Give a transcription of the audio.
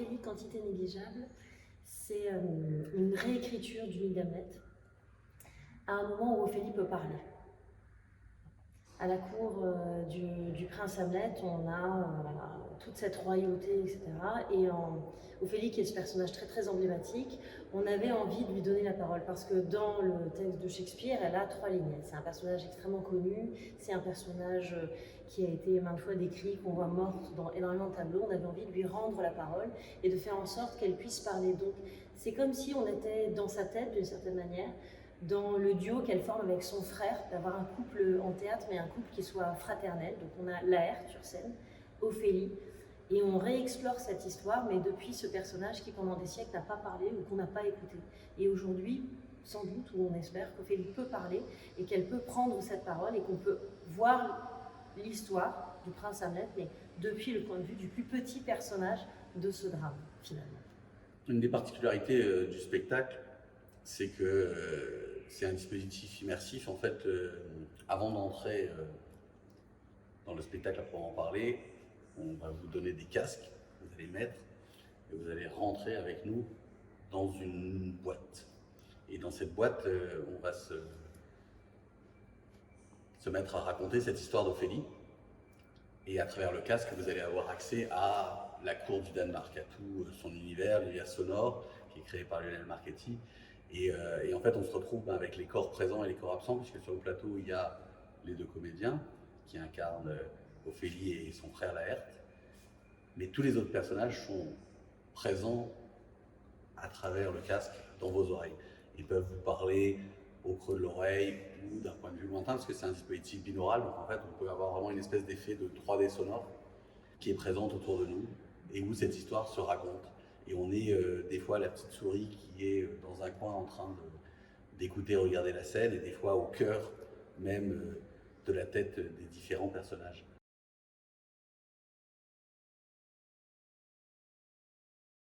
Ophélie, quantité négligeable, c'est une réécriture du mythe d'Hamlet, à un moment où Ophélie peut parler. À la cour du prince Hamlet, on a toute cette royauté, etc. Et Ophélie, qui est ce personnage très très emblématique, on avait envie de lui donner la parole parce que dans le texte de Shakespeare, elle a 3 lignes. C'est un personnage extrêmement connu, c'est un personnage qui a été maintes fois décrit, qu'on voit morte dans énormément de tableaux. On avait envie de lui rendre la parole et de faire en sorte qu'elle puisse parler. Donc c'est comme si on était dans sa tête d'une certaine manière, dans le duo qu'elle forme avec son frère, d'avoir un couple en théâtre, mais un couple qui soit fraternel. Donc on a Laërte sur scène, Ophélie, et on réexplore cette histoire, mais depuis ce personnage qui pendant des siècles n'a pas parlé ou qu'on n'a pas écouté. Et aujourd'hui, sans doute, ou on espère qu'Ophélie peut parler et qu'elle peut prendre cette parole et qu'on peut voir l'histoire du prince Hamlet, mais depuis le point de vue du plus petit personnage de ce drame, finalement. Une des particularités du spectacle, c'est que c'est un dispositif immersif. En fait, avant d'entrer dans le spectacle à proprement parler, on va vous donner des casques, vous allez mettre, et vous allez rentrer avec nous dans une boîte. Et dans cette boîte, on va se mettre à raconter cette histoire d'Ophélie. Et à travers le casque, vous allez avoir accès à la cour du Danemark, à tout son univers, l'univers sonore, qui est créé par Lionel Marchetti. Et en fait, on se retrouve avec les corps présents et les corps absents, puisque sur le plateau, il y a les 2 comédiens qui incarnent Ophélie et son frère Laërte. Mais tous les autres personnages sont présents à travers le casque dans vos oreilles. Ils peuvent vous parler au creux de l'oreille ou d'un point de vue lointain, parce que c'est un dispositif binaural, donc en fait on peut avoir vraiment une espèce d'effet de 3D sonore qui est présente autour de nous et où cette histoire se raconte. Et on est des fois la petite souris qui est dans un coin en train d'écouter, regarder la scène, et des fois au cœur même de la tête des différents personnages.